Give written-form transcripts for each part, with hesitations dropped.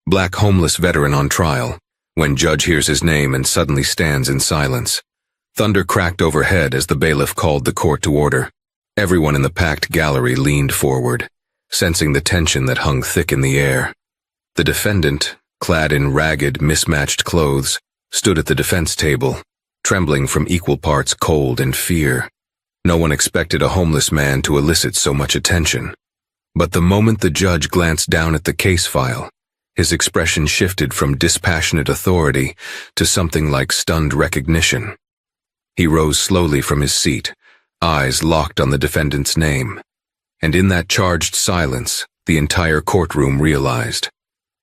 Black homeless veteran on trial, when judge hears his name and suddenly stands in silence. Thunder cracked overhead as the bailiff called the court to order. Everyone in the packed gallery leaned forward, sensing the tension that hung thick in the air. The defendant, clad in ragged, mismatched clothes, stood at the defense table, trembling from equal parts cold and fear. No one expected a homeless man to elicit so much attention. But the moment the judge glanced down at the case file, his expression shifted from dispassionate authority to something like stunned recognition. He rose slowly from his seat, eyes locked on the defendant's name. And in that charged silence, the entire courtroom realized.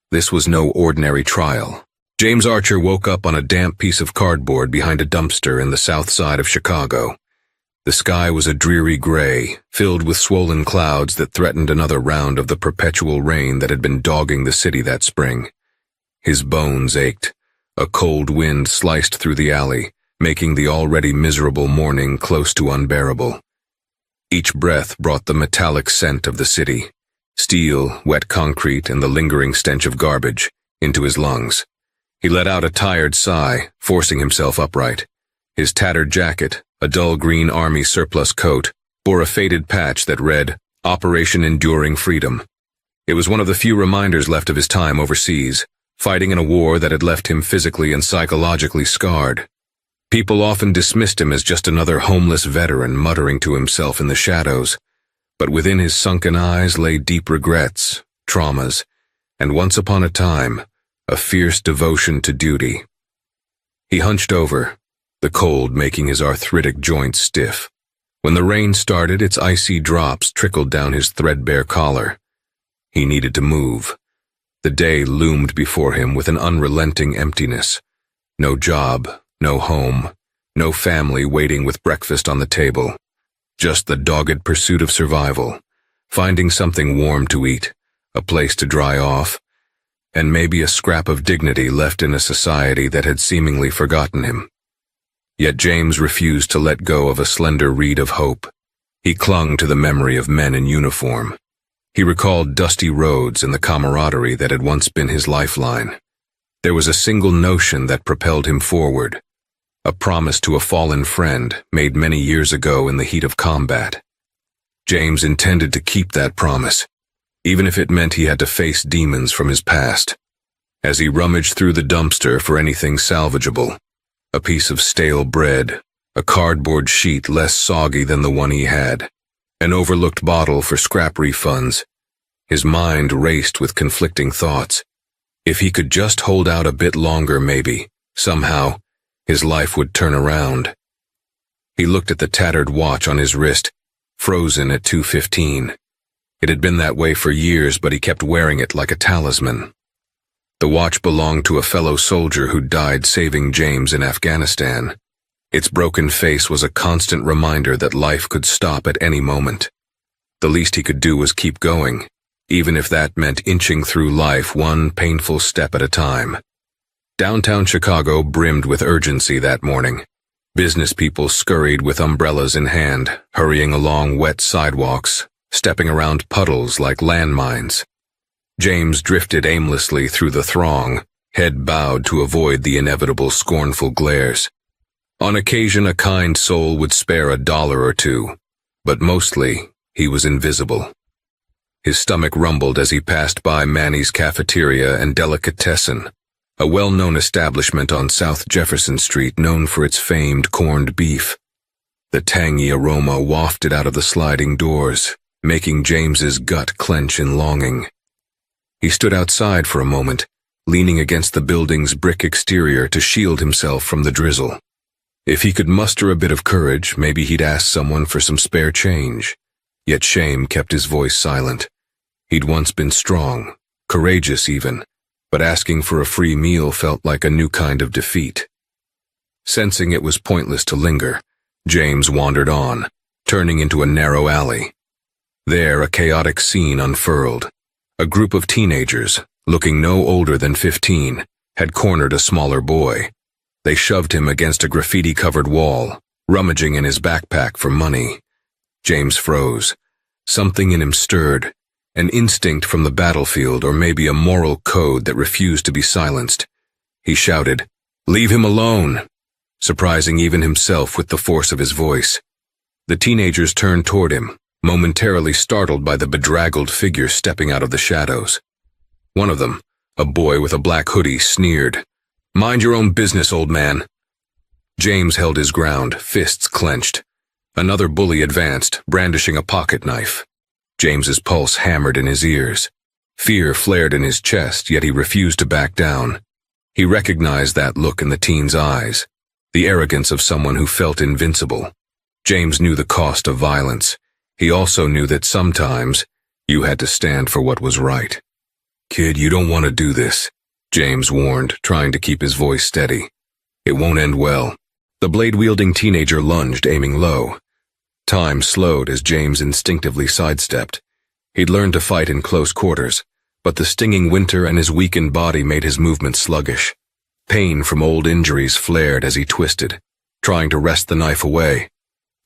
This was no ordinary trial. James Archer woke up on a damp piece of cardboard behind a dumpster in the south side of Chicago. The sky was a dreary gray, filled with swollen clouds that threatened another round of the perpetual rain that had been dogging the city that spring. His bones ached. A cold wind sliced through the alley, making the already miserable morning close to unbearable. Each breath brought the metallic scent of the city, steel, wet concrete, and the lingering stench of garbage, into his lungs. He let out a tired sigh, forcing himself upright. His tattered jacket, a dull green army surplus coat, bore a faded patch that read, Operation Enduring Freedom. It was one of the few reminders left of his time overseas, fighting in a war that had left him physically and psychologically scarred. People often dismissed him as just another homeless veteran muttering to himself in the shadows, but within his sunken eyes lay deep regrets, traumas, and once upon a time, a fierce devotion to duty. He hunched over, the cold making his arthritic joints stiff. When the rain started, its icy drops trickled down his threadbare collar. He needed to move. The day loomed before him with an unrelenting emptiness. No job, no home, no family waiting with breakfast on the table. Just the dogged pursuit of survival, finding something warm to eat, a place to dry off, and maybe a scrap of dignity left in a society that had seemingly forgotten him. Yet James refused to let go of a slender reed of hope. He clung to the memory of men in uniform. He recalled dusty roads and the camaraderie that had once been his lifeline. There was a single notion that propelled him forward, a promise to a fallen friend made many years ago in the heat of combat. James intended to keep that promise, even if it meant he had to face demons from his past. As he rummaged through the dumpster for anything salvageable, a piece of stale bread, a cardboard sheet less soggy than the one he had, an overlooked bottle for scrap refunds, his mind raced with conflicting thoughts. If he could just hold out a bit longer, maybe, somehow, his life would turn around. He looked at the tattered watch on his wrist, frozen at 2:15. It had been that way for years, but he kept wearing it like a talisman. The watch belonged to a fellow soldier who died saving James in Afghanistan. Its broken face was a constant reminder that life could stop at any moment. The least he could do was keep going, even if that meant inching through life one painful step at a time. Downtown Chicago brimmed with urgency that morning. Business people scurried with umbrellas in hand, hurrying along wet sidewalks, stepping around puddles like landmines. James drifted aimlessly through the throng, head bowed to avoid the inevitable scornful glares. On occasion, a kind soul would spare $1 or $2, but mostly he was invisible. His stomach rumbled as he passed by Manny's Cafeteria and Delicatessen, a well-known establishment on South Jefferson Street known for its famed corned beef. The tangy aroma wafted out of the sliding doors, making James's gut clench in longing. He stood outside for a moment, leaning against the building's brick exterior to shield himself from the drizzle. If he could muster a bit of courage, maybe he'd ask someone for some spare change. Yet shame kept his voice silent. He'd once been strong, courageous even, but asking for a free meal felt like a new kind of defeat. Sensing it was pointless to linger, James wandered on, turning into a narrow alley. There, a chaotic scene unfurled. A group of teenagers, looking no older than 15, had cornered a smaller boy. They shoved him against a graffiti-covered wall, rummaging in his backpack for money. James froze. Something in him stirred. an instinct from the battlefield or maybe a moral code that refused to be silenced. He shouted, "Leave him alone!" surprising even himself with the force of his voice. The teenagers turned toward him, momentarily startled by the bedraggled figure stepping out of the shadows. One of them, a boy with a black hoodie, sneered, "Mind your own business, old man." James held his ground, fists clenched. Another bully advanced, brandishing a pocket knife. James's pulse hammered in his ears. Fear flared in his chest, yet he refused to back down. He recognized that look in the teen's eyes, the arrogance of someone who felt invincible. James knew the cost of violence. He also knew that sometimes you had to stand for what was right. "Kid, you don't want to do this," James warned, trying to keep his voice steady. "It won't end well." The blade-wielding teenager lunged, aiming low. Time slowed as James instinctively sidestepped. He'd learned to fight in close quarters, but the stinging winter and his weakened body made his movement sluggish. Pain from old injuries flared as he twisted, trying to wrest the knife away.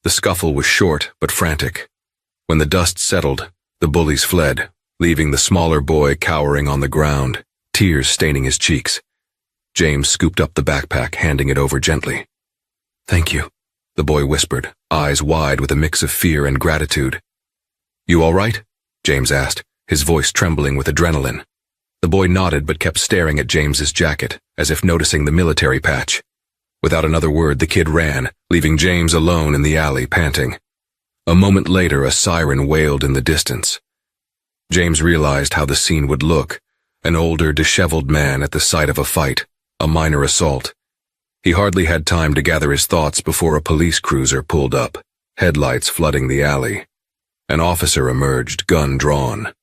The scuffle was short but frantic. When the dust settled, the bullies fled, leaving the smaller boy cowering on the ground, tears staining his cheeks. James scooped up the backpack, handing it over gently. "Thank you," the boy whispered, eyes wide with a mix of fear and gratitude. "You all right?" James asked, his voice trembling with adrenaline. The boy nodded but kept staring at James's jacket, as if noticing the military patch. Without another word, the kid ran, leaving James alone in the alley, panting. A moment later, a siren wailed in the distance. James realized how the scene would look, an older, disheveled man at the site of a fight, a minor assault. He hardly had time to gather his thoughts before a police cruiser pulled up, headlights flooding the alley. An officer emerged, gun drawn.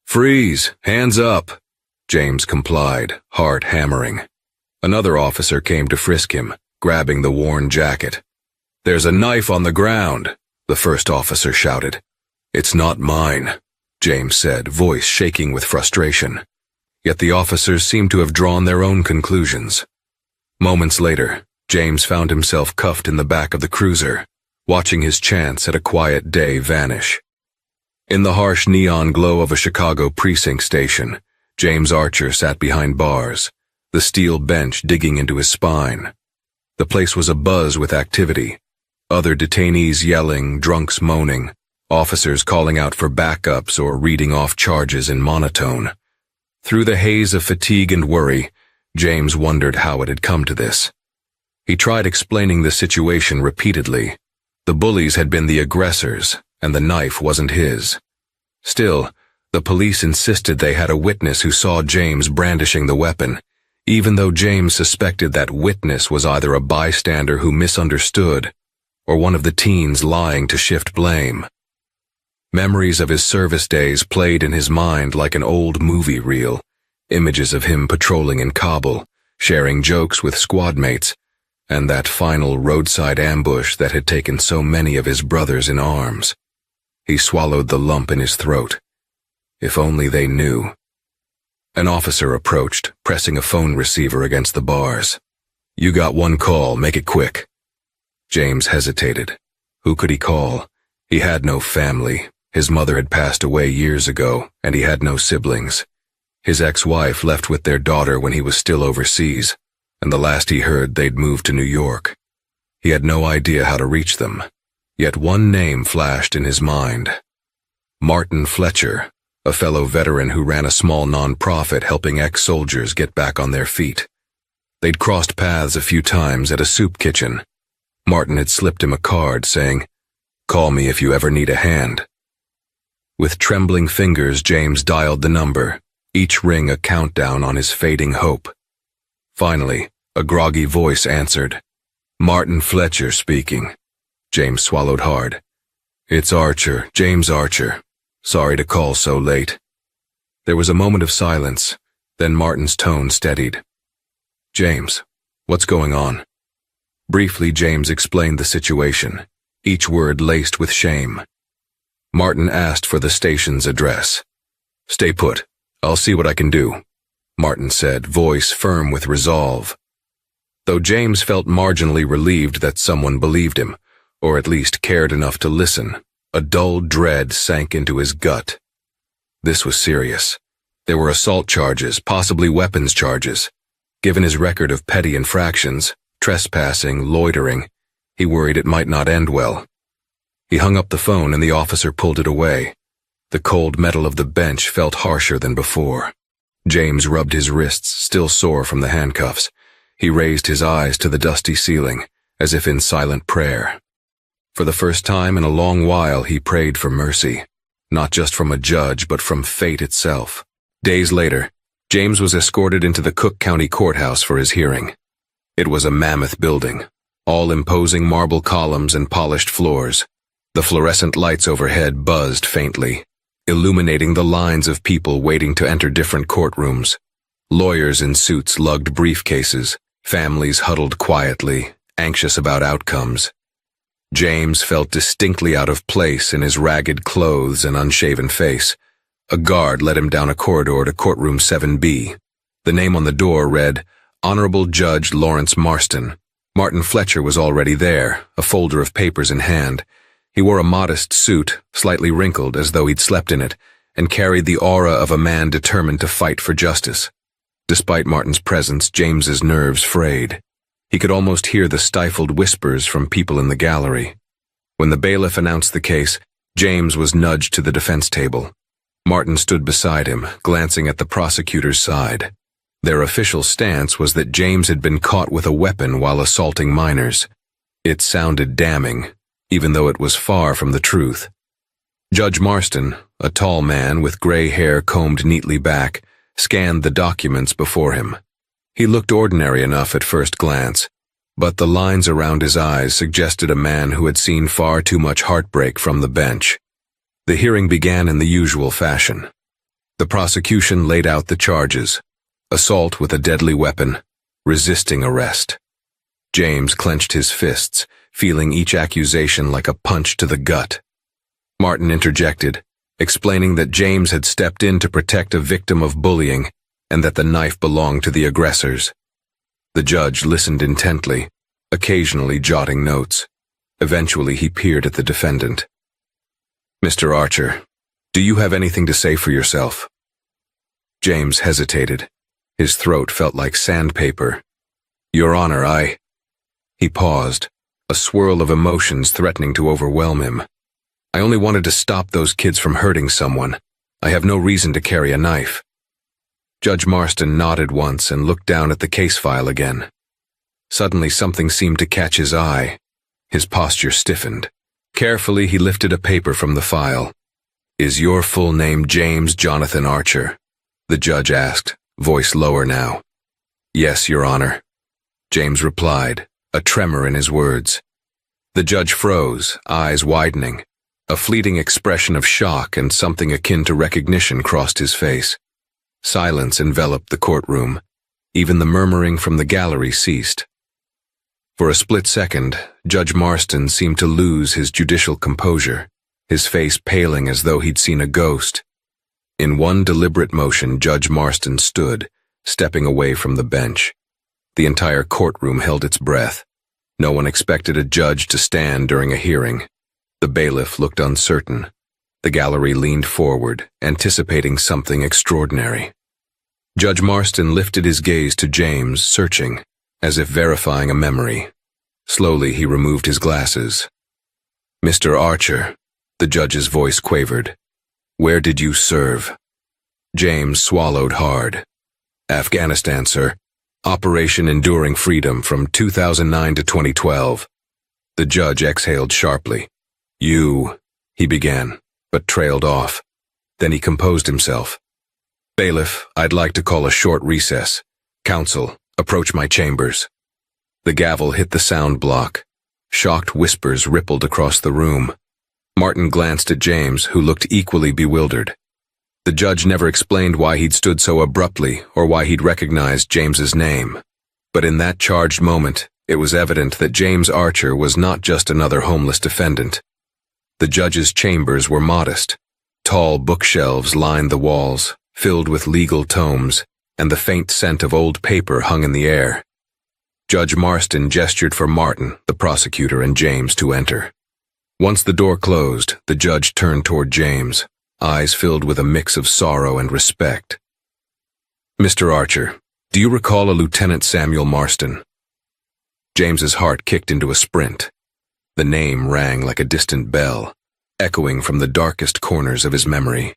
"Freeze! Hands up!" James complied, heart hammering. Another officer came to frisk him, grabbing the worn jacket. "There's a knife on the ground," the first officer shouted. "It's not mine," James said, voice shaking with frustration. Yet the officers seemed to have drawn their own conclusions. Moments later, James found himself cuffed in the back of the cruiser, watching his chance at a quiet day vanish. In the harsh neon glow of a Chicago precinct station, James Archer sat behind bars, the steel bench digging into his spine. The place was abuzz with activity. Other detainees yelling, drunks moaning, officers calling out for backups or reading off charges in monotone. Through the haze of fatigue and worry, James wondered how it had come to this. He tried explaining the situation repeatedly. The bullies had been the aggressors, and the knife wasn't his. Still, the police insisted they had a witness who saw James brandishing the weapon, even though James suspected that witness was either a bystander who misunderstood or one of the teens lying to shift blame. Memories of his service days played in his mind like an old movie reel, images of him patrolling in Kabul, sharing jokes with squad mates, and that final roadside ambush that had taken so many of his brothers in arms. He swallowed the lump in his throat. If only they knew. An officer approached, pressing a phone receiver against the bars. "You got one call, make it quick." James hesitated. Who could he call? He had no family. His mother had passed away years ago, and he had no siblings. His ex-wife left with their daughter when he was still overseas, and the last he heard they'd moved to New York. He had no idea how to reach them, yet one name flashed in his mind. Martin Fletcher, a fellow veteran who ran a small non-profit helping ex-soldiers get back on their feet. They'd crossed paths a few times at a soup kitchen. Martin had slipped him a card saying, "Call me if you ever need a hand." With trembling fingers, James dialed the number, each ring a countdown on his fading hope. Finally, a groggy voice answered. "Martin Fletcher speaking." James swallowed hard. "It's Archer, James Archer. Sorry to call so late." There was a moment of silence, then Martin's tone steadied. "James, what's going on?" Briefly, James explained the situation, each word laced with shame. Martin asked for the station's address. "Stay put. I'll see what I can do," Martin said, voice firm with resolve. Though James felt marginally relieved that someone believed him, or at least cared enough to listen, a dull dread sank into his gut. This was serious. There were assault charges, possibly weapons charges. Given his record of petty infractions, trespassing, loitering, he worried it might not end well. He hung up the phone and the officer pulled it away. The cold metal of the bench felt harsher than before. James rubbed his wrists, still sore from the handcuffs. He raised his eyes to the dusty ceiling, as if in silent prayer. For the first time in a long while, he prayed for mercy, not just from a judge, but from fate itself. Days later, James was escorted into the Cook County Courthouse for his hearing. It was a mammoth building, all imposing marble columns and polished floors. The fluorescent lights overhead buzzed faintly, illuminating the lines of people waiting to enter different courtrooms. Lawyers in suits lugged briefcases, families huddled quietly, anxious about outcomes. James felt distinctly out of place in his ragged clothes and unshaven face. A guard led him down a corridor to courtroom 7B. The name on the door read, Honorable Judge Lawrence Marston. Martin Fletcher was already there, a folder of papers in hand. He wore a modest suit, slightly wrinkled as though he'd slept in it, and carried the aura of a man determined to fight for justice. Despite Martin's presence, James's nerves frayed. He could almost hear the stifled whispers from people in the gallery. When the bailiff announced the case, James was nudged to the defense table. Martin stood beside him, glancing at the prosecutor's side. Their official stance was that James had been caught with a weapon while assaulting minors. It sounded damning, even though it was far from the truth. Judge Marston, a tall man with gray hair combed neatly back, scanned the documents before him. He looked ordinary enough at first glance, but the lines around his eyes suggested a man who had seen far too much heartbreak from the bench. The hearing began in the usual fashion. The prosecution laid out the charges: assault with a deadly weapon, resisting arrest. James clenched his fists, feeling each accusation like a punch to the gut. Martin interjected, explaining that James had stepped in to protect a victim of bullying and that the knife belonged to the aggressors. The judge listened intently, occasionally jotting notes. Eventually he peered at the defendant. Mr. Archer, do you have anything to say for yourself? James hesitated. His throat felt like sandpaper. Your Honor, He paused, a swirl of emotions threatening to overwhelm him. I only wanted to stop those kids from hurting someone. I have no reason to carry a knife. Judge Marston nodded once and looked down at the case file again. Suddenly something seemed to catch his eye. His posture stiffened. Carefully he lifted a paper from the file. Is your full name James Jonathan Archer? The judge asked, voice lower now. Yes, Your Honor. James replied, a tremor in his words. The judge froze, eyes widening. A fleeting expression of shock and something akin to recognition crossed his face. Silence enveloped the courtroom. Even the murmuring from the gallery ceased. For a split second, Judge Marston seemed to lose his judicial composure, his face paling as though he'd seen a ghost. In one deliberate motion, Judge Marston stood, stepping away from the bench. The entire courtroom held its breath. No one expected a judge to stand during a hearing. The bailiff looked uncertain. The gallery leaned forward, anticipating something extraordinary. Judge Marston lifted his gaze to James, searching, as if verifying a memory. Slowly he removed his glasses. Mr. Archer, the judge's voice quavered. Where did you serve? James swallowed hard. Afghanistan, sir. Operation Enduring Freedom from 2009 to 2012. The judge exhaled sharply. He began, but trailed off. Then he composed himself. Bailiff, I'd like to call a short recess. Counsel, approach my chambers. The gavel hit the sound block. Shocked whispers rippled across the room. Martin glanced at James, who looked equally bewildered. The judge never explained why he'd stood so abruptly or why he'd recognized James's name. But in that charged moment, it was evident that James Archer was not just another homeless defendant. The judge's chambers were modest. Tall bookshelves lined the walls, filled with legal tomes, and the faint scent of old paper hung in the air. Judge Marston gestured for Martin, the prosecutor, and James to enter. Once the door closed, the judge turned toward James, eyes filled with a mix of sorrow and respect. "Mr. Archer, do you recall a Lieutenant Samuel Marston?" James's heart kicked into a sprint. The name rang like a distant bell, echoing from the darkest corners of his memory.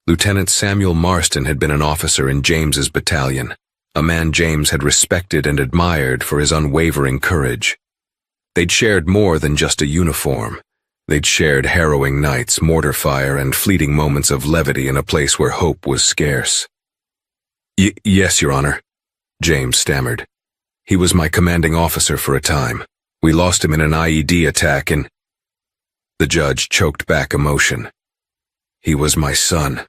Lieutenant Samuel Marston had been an officer in James's battalion, a man James had respected and admired for his unwavering courage. They'd shared more than just a uniform. They'd shared harrowing nights, mortar fire, and fleeting moments of levity in a place where hope was scarce. Yes, Your Honor," James stammered. "He was my commanding officer for a time. We lost him in an IED attack and—" The judge choked back emotion. "He was my son."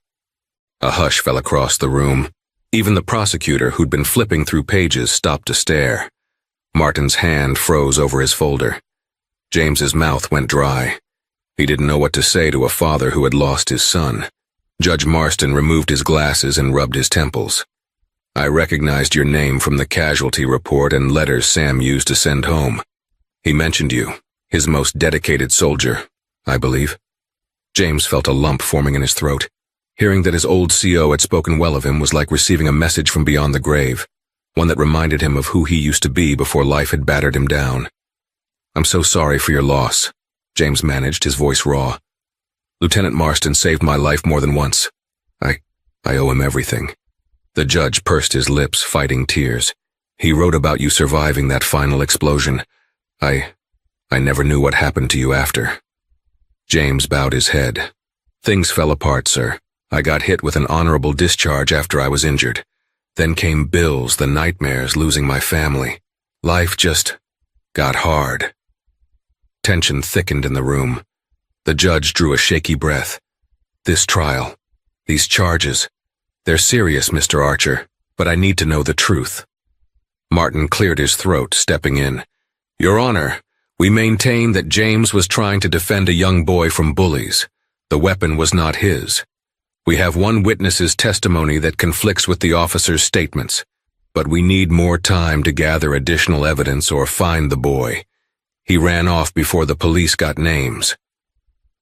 A hush fell across the room. Even the prosecutor, who'd been flipping through pages, stopped to stare. Martin's hand froze over his folder. James's mouth went dry. He didn't know what to say to a father who had lost his son. Judge Marston removed his glasses and rubbed his temples. "I recognized your name from the casualty report and letters Sam used to send home. He mentioned you, his most dedicated soldier, I believe." James felt a lump forming in his throat. Hearing that his old CO had spoken well of him was like receiving a message from beyond the grave, one that reminded him of who he used to be before life had battered him down. "I'm so sorry for your loss," James managed, his voice raw. "Lieutenant Marston saved my life more than once. I owe him everything." The judge pursed his lips, fighting tears. "He wrote about you surviving that final explosion. I never knew what happened to you after." James bowed his head. "Things fell apart, sir. I got hit with an honorable discharge after I was injured. Then came bills, the nightmares, losing my family. Life just got hard." Tension thickened in the room. The judge drew a shaky breath. "This trial, these charges, they're serious, Mr. Archer, but I need to know the truth." Martin cleared his throat, stepping in. "Your Honor, we maintain that James was trying to defend a young boy from bullies. The weapon was not his. We have one witness's testimony that conflicts with the officer's statements, but we need more time to gather additional evidence or find the boy. He ran off before the police got names."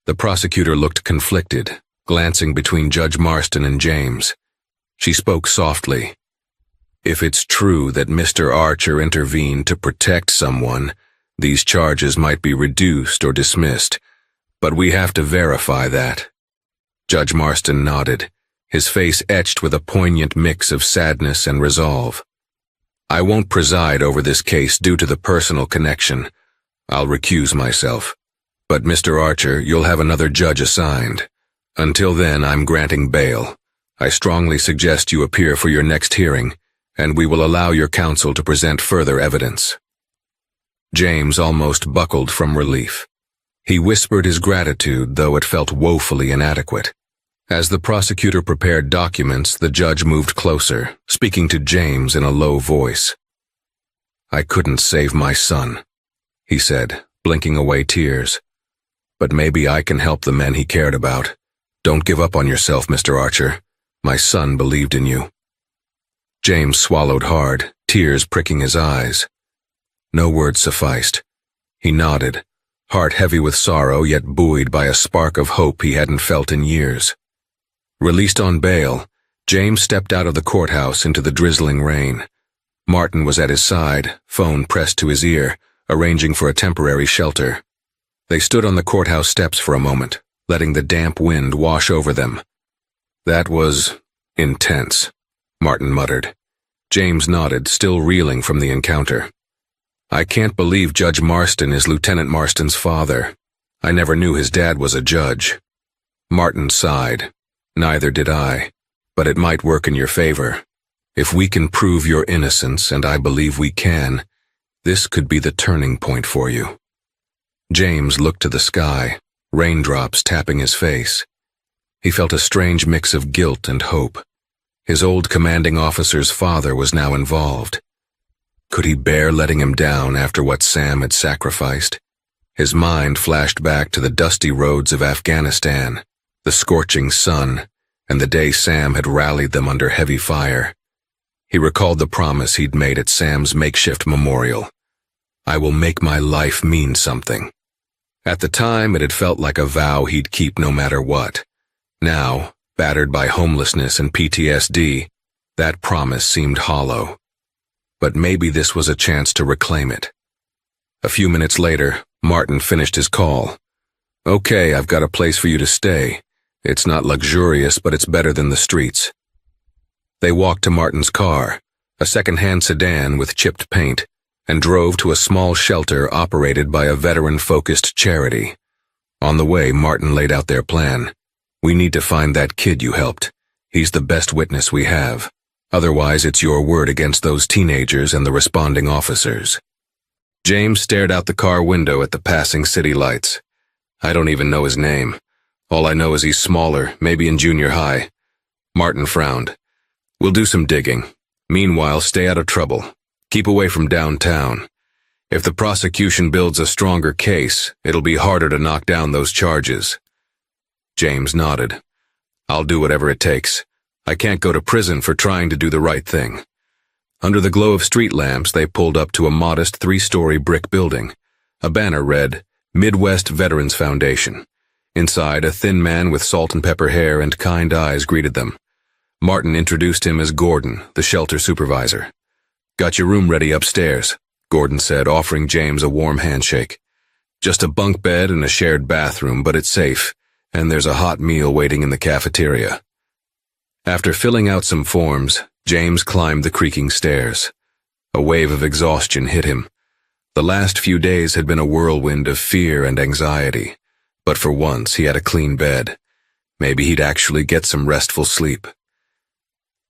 The prosecutor looked conflicted, glancing between Judge Marston and James. She spoke softly. "If it's true that Mr. Archer intervened to protect someone, these charges might be reduced or dismissed, but we have to verify that." Judge Marston nodded, his face etched with a poignant mix of sadness and resolve. "I won't preside over this case due to the personal connection. I'll recuse myself. But Mr. Archer, you'll have another judge assigned. Until then, I'm granting bail. I strongly suggest you appear for your next hearing, and we will allow your counsel to present further evidence." James almost buckled from relief. He whispered his gratitude, though it felt woefully inadequate. As the prosecutor prepared documents, the judge moved closer, speaking to James in a low voice. "I couldn't save my son," he said, blinking away tears. "But maybe I can help the men he cared about. Don't give up on yourself, Mr. Archer. My son believed in you." James swallowed hard, tears pricking his eyes. No words sufficed. He nodded, heart heavy with sorrow yet buoyed by a spark of hope he hadn't felt in years. Released on bail, James stepped out of the courthouse into the drizzling rain. Martin was at his side, phone pressed to his ear, arranging for a temporary shelter. They stood on the courthouse steps for a moment, letting the damp wind wash over them. "That was intense," Martin muttered. James nodded, still reeling from the encounter. "I can't believe Judge Marston is Lieutenant Marston's father. I never knew his dad was a judge." Martin sighed. "Neither did I, but it might work in your favor. If we can prove your innocence, and I believe we can, this could be the turning point for you." James looked to the sky, raindrops tapping his face. He felt a strange mix of guilt and hope. His old commanding officer's father was now involved. Could he bear letting him down after what Sam had sacrificed? His mind flashed back to the dusty roads of Afghanistan, the scorching sun, and the day Sam had rallied them under heavy fire. He recalled the promise he'd made at Sam's makeshift memorial. "I will make my life mean something." At the time, it had felt like a vow he'd keep no matter what. Now, battered by homelessness and PTSD, that promise seemed hollow. But maybe this was a chance to reclaim it. A few minutes later, Martin finished his call. "Okay, I've got a place for you to stay. It's not luxurious, but it's better than the streets." They walked to Martin's car, a second-hand sedan with chipped paint, and drove to a small shelter operated by a veteran-focused charity. On the way, Martin laid out their plan. "We need to find that kid you helped. He's the best witness we have. Otherwise, it's your word against those teenagers and the responding officers." James stared out the car window at the passing city lights. "I don't even know his name. All I know is he's smaller, maybe in junior high." Martin frowned. "We'll do some digging. Meanwhile, stay out of trouble. Keep away from downtown. If the prosecution builds a stronger case, it'll be harder to knock down those charges." James nodded. "I'll do whatever it takes. I can't go to prison for trying to do the right thing." Under the glow of street lamps, they pulled up to a modest 3-story brick building. A banner read, "Midwest Veterans Foundation." Inside, a thin man with salt and pepper hair and kind eyes greeted them. Martin introduced him as Gordon, the shelter supervisor. "Got your room ready upstairs," Gordon said, offering James a warm handshake. "Just a bunk bed and a shared bathroom, but it's safe, and there's a hot meal waiting in the cafeteria." After filling out some forms, James climbed the creaking stairs. A wave of exhaustion hit him. The last few days had been a whirlwind of fear and anxiety, but for once he had a clean bed. Maybe he'd actually get some restful sleep.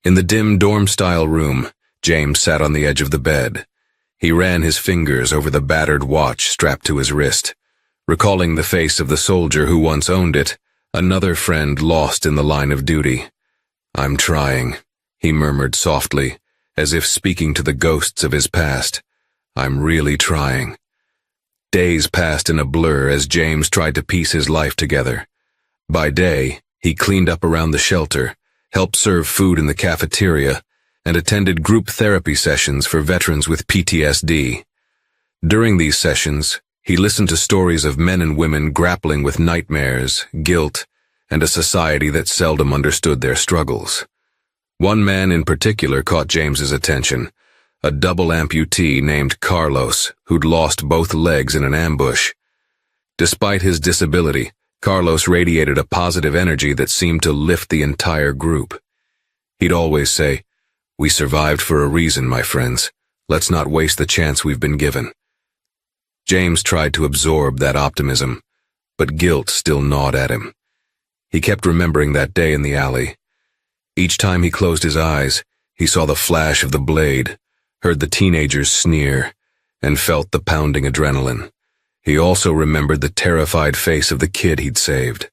In the dim dorm-style room, James sat on the edge of the bed. He ran his fingers over the battered watch strapped to his wrist. Recalling the face of the soldier who once owned it, another friend lost in the line of duty. "I'm trying," he murmured softly, as if speaking to the ghosts of his past. "I'm really trying." Days passed in a blur as James tried to piece his life together. By day, he cleaned up around the shelter, helped serve food in the cafeteria, and attended group therapy sessions for veterans with PTSD. During these sessions, he listened to stories of men and women grappling with nightmares, guilt, and a society that seldom understood their struggles. One man in particular caught James's attention, a double amputee named Carlos, who'd lost both legs in an ambush. Despite his disability, Carlos radiated a positive energy that seemed to lift the entire group. He'd always say, "We survived for a reason, my friends. Let's not waste the chance we've been given." James tried to absorb that optimism, but guilt still gnawed at him. He kept remembering that day in the alley. Each time he closed his eyes, he saw the flash of the blade, heard the teenagers sneer, and felt the pounding adrenaline. He also remembered the terrified face of the kid he'd saved.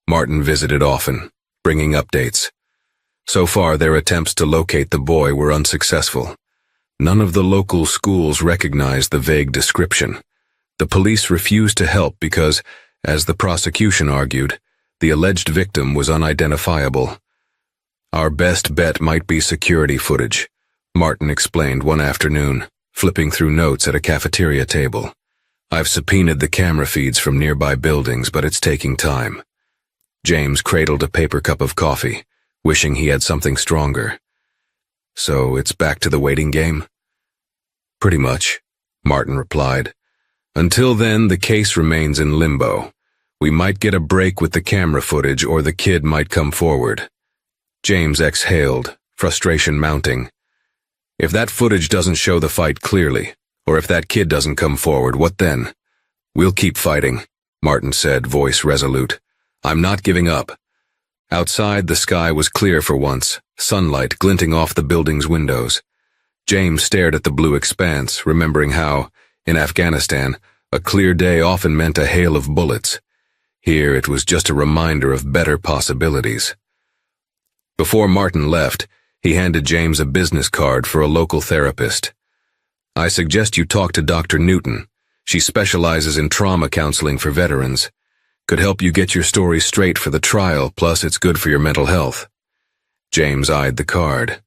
Martin visited often, bringing updates. So far, their attempts to locate the boy were unsuccessful. None of the local schools recognized the vague description. The police refused to help because, as the prosecution argued, the alleged victim was unidentifiable. "Our best bet might be security footage," Martin explained one afternoon, flipping through notes at a cafeteria table. "I've subpoenaed the camera feeds from nearby buildings, but it's taking time." James cradled a paper cup of coffee, wishing he had something stronger. "So it's back to the waiting game?" "Pretty much," Martin replied. "Until then, the case remains in limbo. We might get a break with the camera footage, or the kid might come forward." James exhaled, frustration mounting. "If that footage doesn't show the fight clearly, or if that kid doesn't come forward, what then?" "We'll keep fighting," Martin said, voice resolute. "I'm not giving up." Outside, the sky was clear for once, sunlight glinting off the building's windows. James stared at the blue expanse, remembering how, in Afghanistan, a clear day often meant a hail of bullets. Here it was just a reminder of better possibilities. Before Martin left, he handed James a business card for a local therapist. "I suggest you talk to Dr. Newton. She specializes in trauma counseling for veterans. Could help you get your story straight for the trial, plus it's good for your mental health." James eyed the card.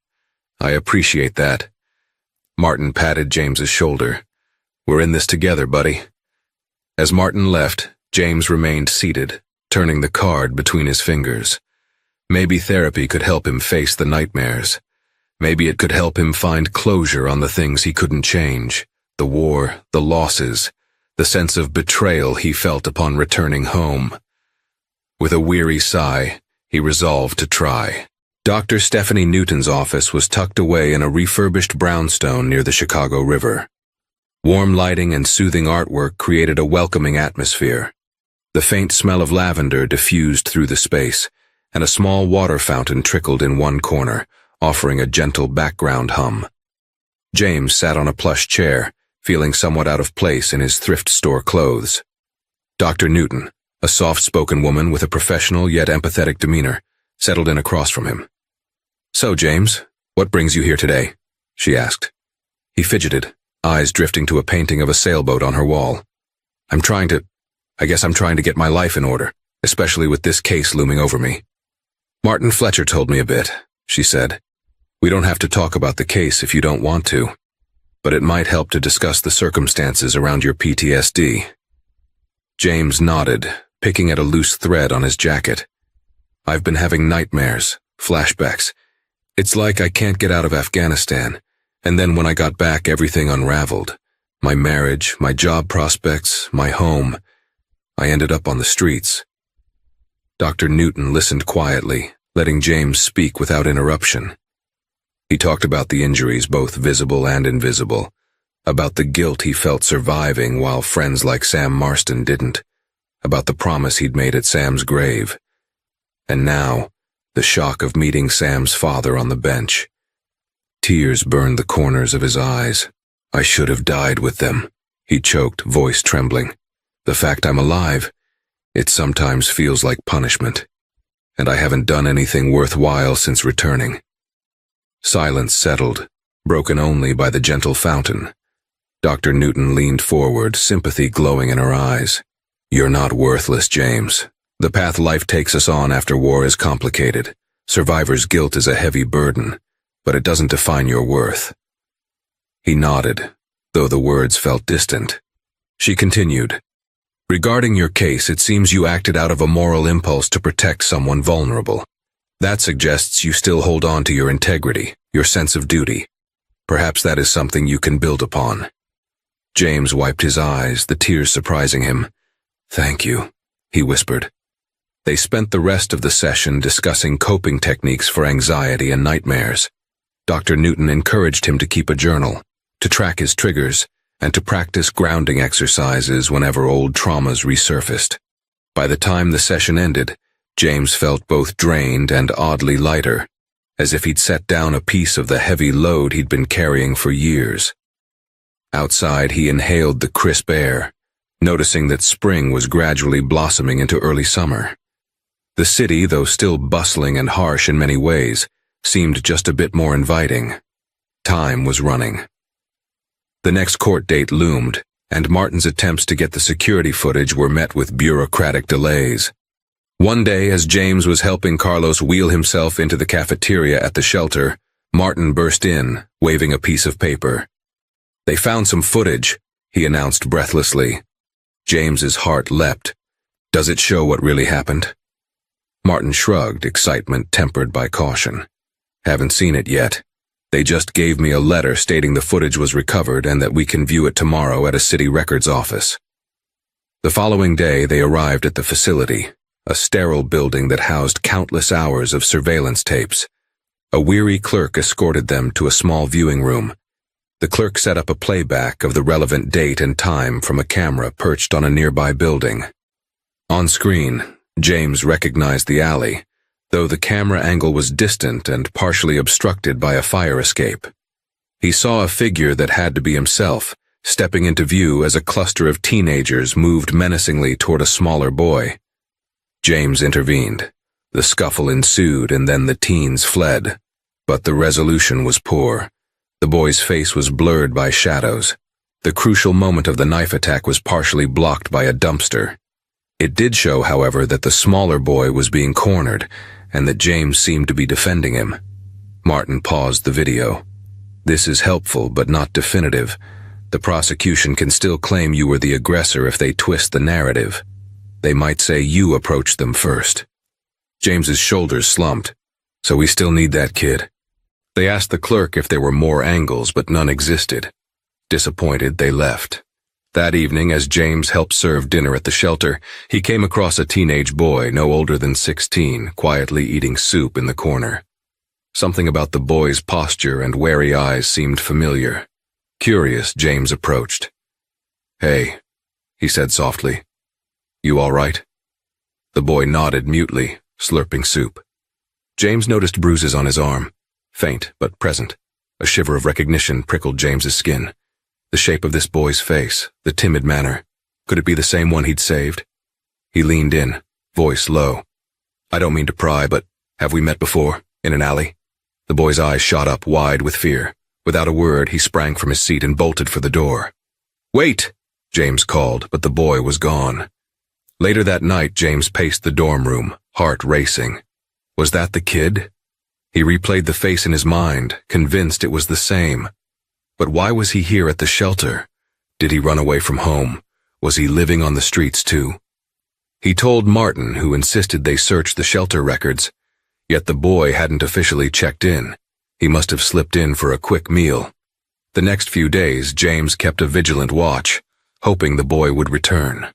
"I appreciate that." Martin patted James's shoulder. "We're in this together, buddy." As Martin left, James remained seated, turning the card between his fingers. Maybe therapy could help him face the nightmares. Maybe it could help him find closure on the things he couldn't change, the war, the losses, the sense of betrayal he felt upon returning home. With a weary sigh, he resolved to try. Dr. Stephanie Newton's office was tucked away in a refurbished brownstone near the Chicago River. Warm lighting and soothing artwork created a welcoming atmosphere. The faint smell of lavender diffused through the space, and a small water fountain trickled in one corner, offering a gentle background hum. James sat on a plush chair, feeling somewhat out of place in his thrift store clothes. Dr. Newton, a soft-spoken woman with a professional yet empathetic demeanor, settled in across from him. "So, James, what brings you here today?" she asked. He fidgeted, eyes drifting to a painting of a sailboat on her wall. I guess I'm trying to get my life in order, especially with this case looming over me." "Martin Fletcher told me a bit," she said. "We don't have to talk about the case if you don't want to, but it might help to discuss the circumstances around your PTSD. James nodded, picking at a loose thread on his jacket. "I've been having nightmares, flashbacks. It's like I can't get out of Afghanistan, and then when I got back everything unraveled. My marriage, my job prospects, my home. I ended up on the streets." Dr. Newton listened quietly, letting James speak without interruption. He talked about the injuries, both visible and invisible, about the guilt he felt surviving while friends like Sam Marston didn't, about the promise he'd made at Sam's grave. And now, the shock of meeting Sam's father on the bench. Tears burned the corners of his eyes. "I should have died with them," he choked, voice trembling. "The fact I'm alive, it sometimes feels like punishment, and I haven't done anything worthwhile since returning." Silence settled, broken only by the gentle fountain. Dr. Newton leaned forward, sympathy glowing in her eyes. "You're not worthless, James. The path life takes us on after war is complicated. Survivor's guilt is a heavy burden, but it doesn't define your worth." He nodded, though the words felt distant. She continued, "Regarding your case, it seems you acted out of a moral impulse to protect someone vulnerable. That suggests you still hold on to your integrity, your sense of duty. Perhaps that is something you can build upon." James wiped his eyes, the tears surprising him. "Thank you," he whispered. They spent the rest of the session discussing coping techniques for anxiety and nightmares. Dr. Newton encouraged him to keep a journal, to track his triggers, and to practice grounding exercises whenever old traumas resurfaced. By the time the session ended, James felt both drained and oddly lighter, as if he'd set down a piece of the heavy load he'd been carrying for years. Outside, he inhaled the crisp air, noticing that spring was gradually blossoming into early summer. The city, though still bustling and harsh in many ways, seemed just a bit more inviting. Time was running. The next court date loomed, and Martin's attempts to get the security footage were met with bureaucratic delays. One day, as James was helping Carlos wheel himself into the cafeteria at the shelter, Martin burst in, waving a piece of paper. "They found some footage," he announced breathlessly. James's heart leapt. "Does it show what really happened?" Martin shrugged, excitement tempered by caution. "Haven't seen it yet. They just gave me a letter stating the footage was recovered and that we can view it tomorrow at a city records office." The following day, they arrived at the facility, a sterile building that housed countless hours of surveillance tapes. A weary clerk escorted them to a small viewing room. The clerk set up a playback of the relevant date and time from a camera perched on a nearby building. On screen, James recognized the alley, though the camera angle was distant and partially obstructed by a fire escape. He saw a figure that had to be himself, stepping into view as a cluster of teenagers moved menacingly toward a smaller boy. James intervened. The scuffle ensued and then the teens fled, but the resolution was poor. The boy's face was blurred by shadows. The crucial moment of the knife attack was partially blocked by a dumpster. It did show, however, that the smaller boy was being cornered, and that James seemed to be defending him. Martin paused the video. "This is helpful, but not definitive. The prosecution can still claim you were the aggressor if they twist the narrative." They might say you approached them first. James's shoulders slumped. So we still need that kid. They asked the clerk if there were more angles, but none existed. Disappointed, they left. That evening, as James helped serve dinner at the shelter, he came across a teenage boy no older than 16, quietly eating soup in the corner. Something about the boy's posture and wary eyes seemed familiar. Curious, James approached. "Hey," he said softly. "You all right?" The boy nodded mutely, slurping soup. James noticed bruises on his arm, faint but present. A shiver of recognition prickled James's skin. The shape of this boy's face, the timid manner. Could it be the same one he'd saved? He leaned in, voice low. "I don't mean to pry, but have we met before, in an alley?" The boy's eyes shot up wide with fear. Without a word, he sprang from his seat and bolted for the door. "Wait!" James called, but the boy was gone. Later that night, James paced the dorm room, heart racing. Was that the kid? He replayed the face in his mind, convinced it was the same. But why was he here at the shelter? Did he run away from home? Was he living on the streets too? He told Martin, who insisted they search the shelter records. Yet the boy hadn't officially checked in. He must have slipped in for a quick meal. The next few days, James kept a vigilant watch, hoping the boy would return.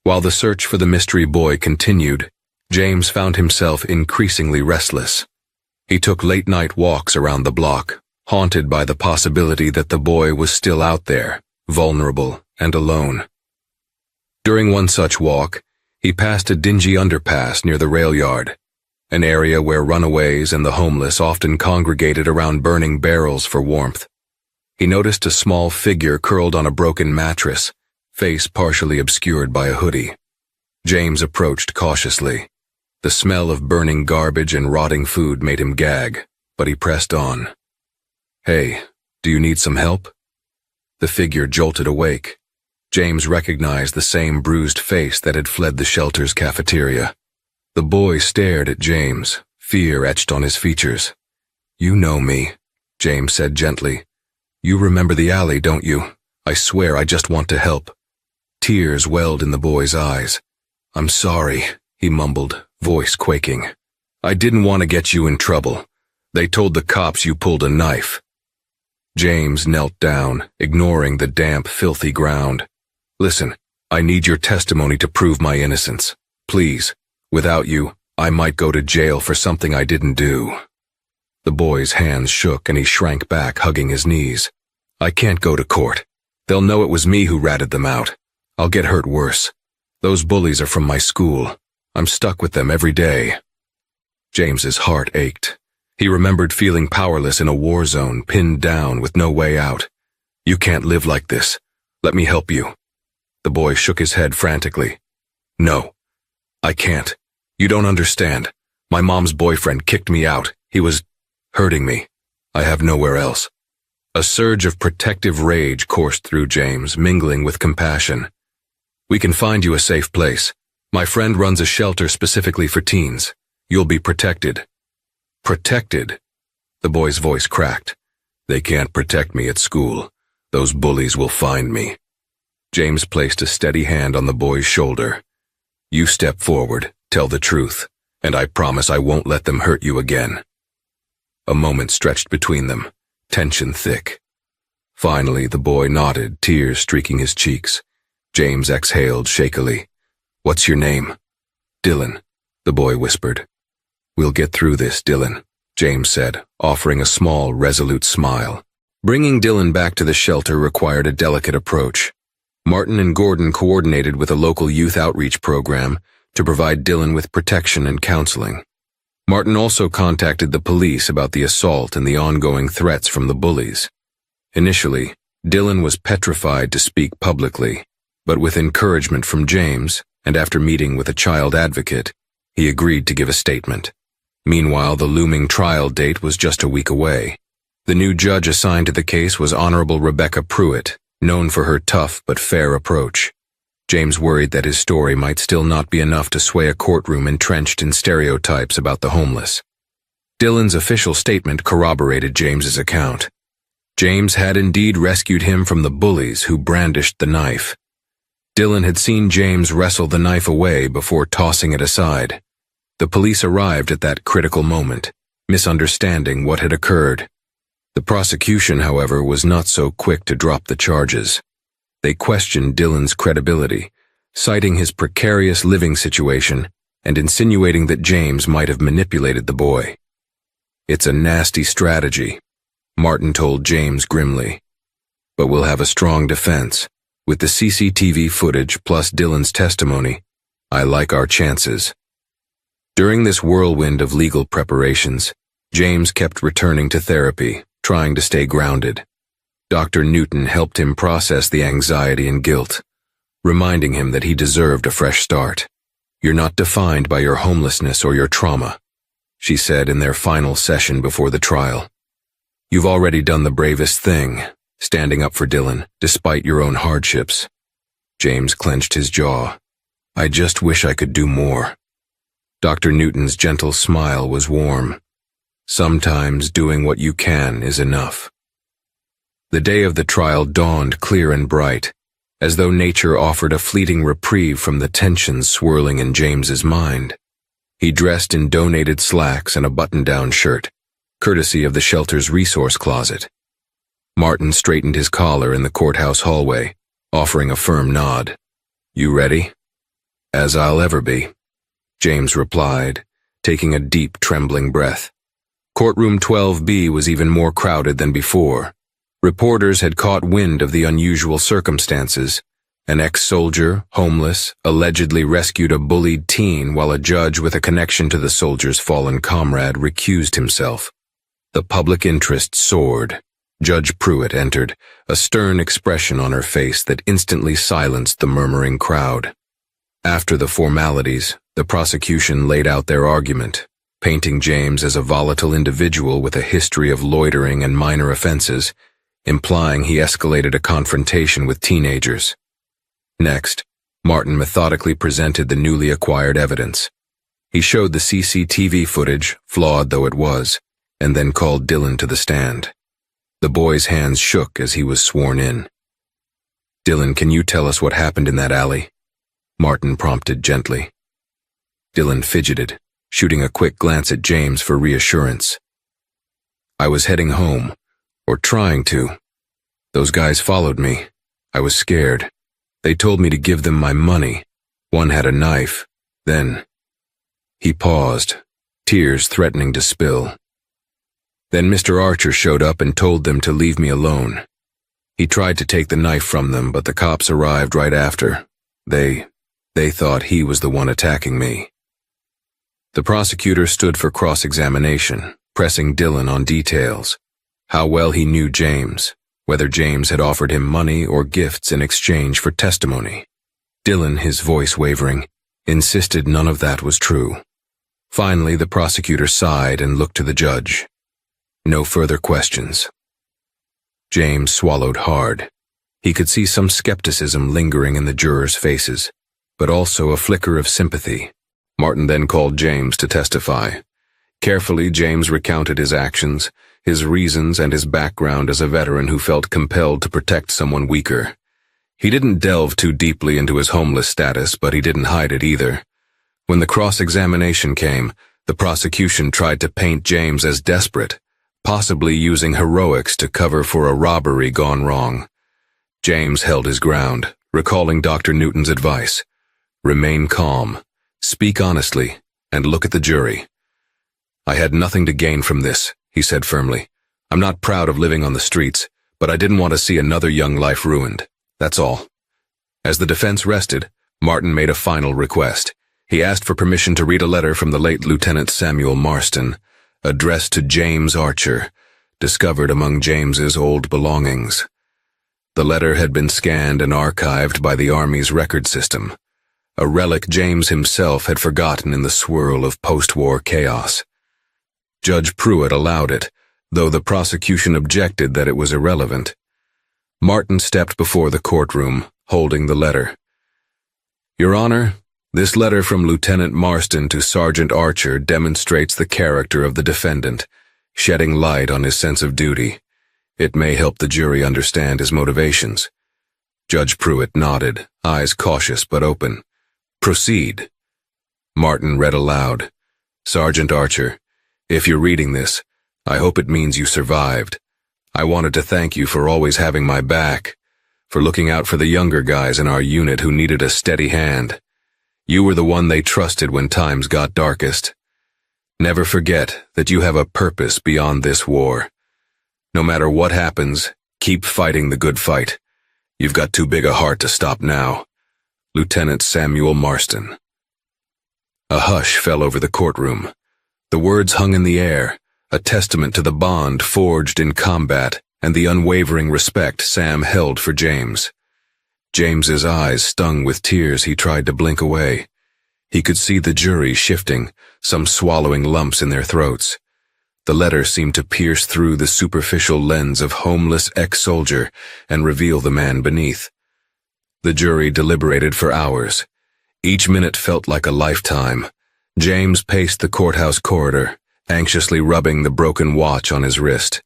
While the search for the mystery boy continued, James found himself increasingly restless. He took late-night walks around the block, haunted by the possibility that the boy was still out there, vulnerable and alone. During one such walk, he passed a dingy underpass near the rail yard, an area where runaways and the homeless often congregated around burning barrels for warmth. He noticed a small figure curled on a broken mattress, face partially obscured by a hoodie. James approached cautiously. The smell of burning garbage and rotting food made him gag, but he pressed on. "Hey, do you need some help?" The figure jolted awake. James recognized the same bruised face that had fled the shelter's cafeteria. The boy stared at James, fear etched on his features. "You know me," James said gently. "You remember the alley, don't you? I swear I just want to help." Tears welled in the boy's eyes. "I'm sorry," he mumbled, voice quaking. "I didn't want to get you in trouble. They told the cops you pulled a knife." James knelt down, ignoring the damp, filthy ground. "Listen, I need your testimony to prove my innocence. Please. Without you, I might go to jail for something I didn't do." The boy's hands shook and he shrank back, hugging his knees. "I can't go to court. They'll know it was me who ratted them out. I'll get hurt worse. Those bullies are from my school. I'm stuck with them every day." James's heart ached. He remembered feeling powerless in a war zone, pinned down with no way out. "You can't live like this. Let me help you." The boy shook his head frantically. "No, I can't. You don't understand. My mom's boyfriend kicked me out. He was hurting me. I have nowhere else." A surge of protective rage coursed through James, mingling with compassion. "We can find you a safe place. My friend runs a shelter specifically for teens. You'll be protected." "Protected?" The boy's voice cracked. "They can't protect me at school. Those bullies will find me." James placed a steady hand on the boy's shoulder. "You step forward, tell the truth, and I promise I won't let them hurt you again." A moment stretched between them, tension thick. Finally, the boy nodded, tears streaking his cheeks. James exhaled shakily. "What's your name?" "Dylan," the boy whispered. "We'll get through this, Dylan," James said, offering a small, resolute smile. Bringing Dylan back to the shelter required a delicate approach. Martin and Gordon coordinated with a local youth outreach program to provide Dylan with protection and counseling. Martin also contacted the police about the assault and the ongoing threats from the bullies. Initially, Dylan was petrified to speak publicly, but with encouragement from James, and after meeting with a child advocate, he agreed to give a statement. Meanwhile, the looming trial date was just a week away. The new judge assigned to the case was Honorable Rebecca Pruitt, known for her tough but fair approach. James worried that his story might still not be enough to sway a courtroom entrenched in stereotypes about the homeless. Dylan's official statement corroborated James's account. James had indeed rescued him from the bullies who brandished the knife. Dylan had seen James wrestle the knife away before tossing it aside. The police arrived at that critical moment, misunderstanding what had occurred. The prosecution, however, was not so quick to drop the charges. They questioned Dylan's credibility, citing his precarious living situation and insinuating that James might have manipulated the boy. "It's a nasty strategy," Martin told James grimly. "But we'll have a strong defense. With the CCTV footage plus Dylan's testimony, I like our chances." During this whirlwind of legal preparations, James kept returning to therapy, trying to stay grounded. Dr. Newton helped him process the anxiety and guilt, reminding him that he deserved a fresh start. "You're not defined by your homelessness or your trauma," she said in their final session before the trial. "You've already done the bravest thing, standing up for Dylan, despite your own hardships." James clenched his jaw. "I just wish I could do more." Dr. Newton's gentle smile was warm. "Sometimes doing what you can is enough." The day of the trial dawned clear and bright, as though nature offered a fleeting reprieve from the tensions swirling in James's mind. He dressed in donated slacks and a button-down shirt, courtesy of the shelter's resource closet. Martin straightened his collar in the courthouse hallway, offering a firm nod. "You ready?" "As I'll ever be," James replied, taking a deep, trembling breath. Courtroom 12B was even more crowded than before. Reporters had caught wind of the unusual circumstances. An ex-soldier, homeless, allegedly rescued a bullied teen while a judge with a connection to the soldier's fallen comrade recused himself. The public interest soared. Judge Pruitt entered, a stern expression on her face that instantly silenced the murmuring crowd. After the formalities, the prosecution laid out their argument, painting James as a volatile individual with a history of loitering and minor offenses, implying he escalated a confrontation with teenagers. Next, Martin methodically presented the newly acquired evidence. He showed the CCTV footage, flawed though it was, and then called Dylan to the stand. The boy's hands shook as he was sworn in. "Dylan, can you tell us what happened in that alley?" Martin prompted gently. Dylan fidgeted, shooting a quick glance at James for reassurance. "I was heading home, or trying to. Those guys followed me. I was scared. They told me to give them my money. One had a knife. Then..." He paused, tears threatening to spill. "Then Mr. Archer showed up and told them to leave me alone. He tried to take the knife from them, but the cops arrived right after. They thought he was the one attacking me." The prosecutor stood for cross-examination, pressing Dylan on details. How well he knew James, whether James had offered him money or gifts in exchange for testimony. Dylan, his voice wavering, insisted none of that was true. Finally, the prosecutor sighed and looked to the judge. No further questions. James swallowed hard. He could see some skepticism lingering in the jurors' faces, but also a flicker of sympathy. Martin then called James to testify. Carefully, James recounted his actions, his reasons, and his background as a veteran who felt compelled to protect someone weaker. He didn't delve too deeply into his homeless status, but he didn't hide it either. When the cross-examination came, the prosecution tried to paint James as desperate, possibly using heroics to cover for a robbery gone wrong. James held his ground, recalling Dr. Newton's advice. Remain calm, speak honestly, and look at the jury. "I had nothing to gain from this," he said firmly. "I'm not proud of living on the streets, but I didn't want to see another young life ruined. That's all." As the defense rested, Martin made a final request. He asked for permission to read a letter from the late Lieutenant Samuel Marston, addressed to James Archer, discovered among James's old belongings. The letter had been scanned and archived by the Army's record system, a relic James himself had forgotten in the swirl of post-war chaos. Judge Pruitt allowed it, though the prosecution objected that it was irrelevant. Martin stepped before the courtroom, holding the letter. "Your Honor, this letter from Lieutenant Marston to Sergeant Archer demonstrates the character of the defendant, shedding light on his sense of duty. It may help the jury understand his motivations." Judge Pruitt nodded, eyes cautious but open. Proceed. Martin read aloud. Sergeant Archer, if you're reading this, I hope it means you survived. I wanted to thank you for always having my back, for looking out for the younger guys in our unit who needed a steady hand. You were the one they trusted when times got darkest. Never forget that you have a purpose beyond this war. No matter what happens, keep fighting the good fight. You've got too big a heart to stop now. Lieutenant Samuel Marston. A hush fell over the courtroom. The words hung in the air, a testament to the bond forged in combat and the unwavering respect Sam held for James. James's eyes stung with tears he tried to blink away. He could see the jury shifting, some swallowing lumps in their throats. The letter seemed to pierce through the superficial lens of homeless ex-soldier and reveal the man beneath. The jury deliberated for hours. Each minute felt like a lifetime. James paced the courthouse corridor, anxiously rubbing the broken watch on his wrist.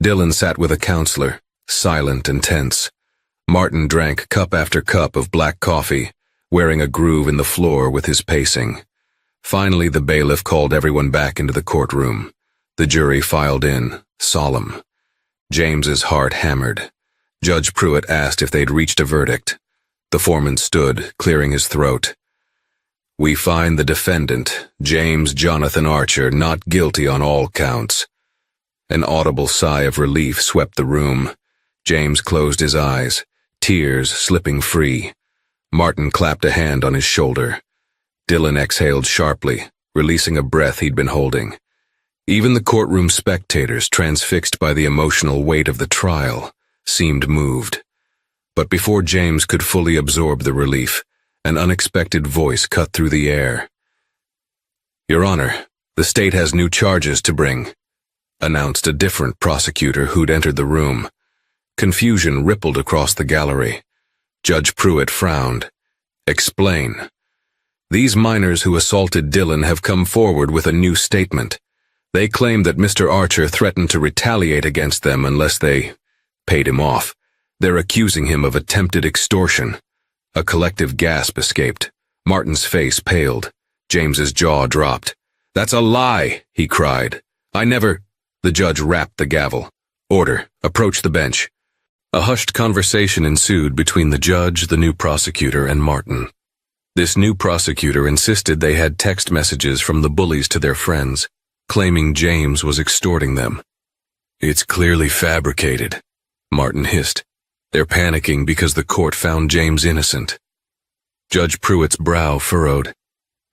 Dylan sat with a counselor, silent and tense. Martin drank cup after cup of black coffee, wearing a groove in the floor with his pacing. Finally, the bailiff called everyone back into the courtroom. The jury filed in, solemn. James's heart hammered. Judge Pruitt asked if they'd reached a verdict. The foreman stood, clearing his throat. We find the defendant, James Jonathan Archer, not guilty on all counts. An audible sigh of relief swept the room. James closed his eyes, tears slipping free. Martin clapped a hand on his shoulder. Dylan exhaled sharply, releasing a breath he'd been holding. Even the courtroom spectators, transfixed by the emotional weight of the trial, seemed moved. But before James could fully absorb the relief, an unexpected voice cut through the air. Your Honor, the state has new charges to bring, announced a different prosecutor who'd entered the room. Confusion rippled across the gallery. Judge Pruitt frowned. Explain. These minors who assaulted Dylan have come forward with a new statement. They claim that Mr. Archer threatened to retaliate against them unless they paid him off. They're accusing him of attempted extortion. A collective gasp escaped. Martin's face paled. James's jaw dropped. That's a lie, he cried. I never... The judge rapped the gavel. Order. Approach the bench. A hushed conversation ensued between the judge, the new prosecutor, and Martin. This new prosecutor insisted they had text messages from the bullies to their friends, claiming James was extorting them. It's clearly fabricated, Martin hissed. They're panicking because the court found James innocent. Judge Pruitt's brow furrowed.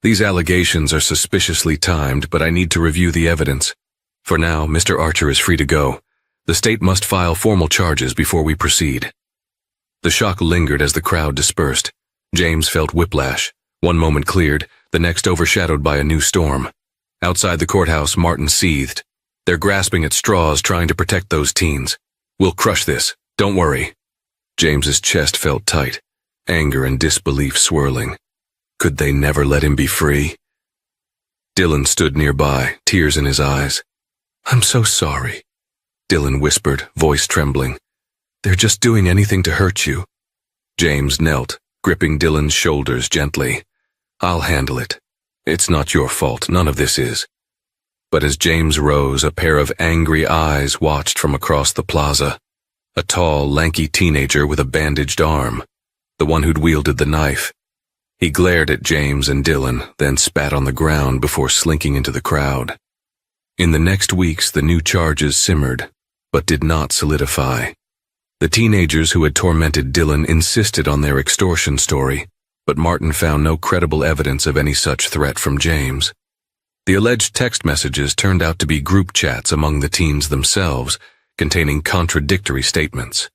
These allegations are suspiciously timed, but I need to review the evidence. For now, Mr. Archer is free to go. The state must file formal charges before we proceed. The shock lingered as the crowd dispersed. James felt whiplash. One moment cleared, the next overshadowed by a new storm. Outside the courthouse, Martin seethed. They're grasping at straws, trying to protect those teens. We'll crush this. Don't worry. James's chest felt tight, anger and disbelief swirling. Could they never let him be free? Dylan stood nearby, tears in his eyes. I'm so sorry, Dylan whispered, voice trembling. They're just doing anything to hurt you. James knelt, gripping Dylan's shoulders gently. I'll handle it. It's not your fault, none of this is. But as James rose, a pair of angry eyes watched from across the plaza. A tall, lanky teenager with a bandaged arm, the one who'd wielded the knife. He glared at James and Dylan, then spat on the ground before slinking into the crowd. In the next weeks, the new charges simmered, but did not solidify. The teenagers who had tormented Dylan insisted on their extortion story, but Martin found no credible evidence of any such threat from James. The alleged text messages turned out to be group chats among the teens themselves, containing contradictory statements.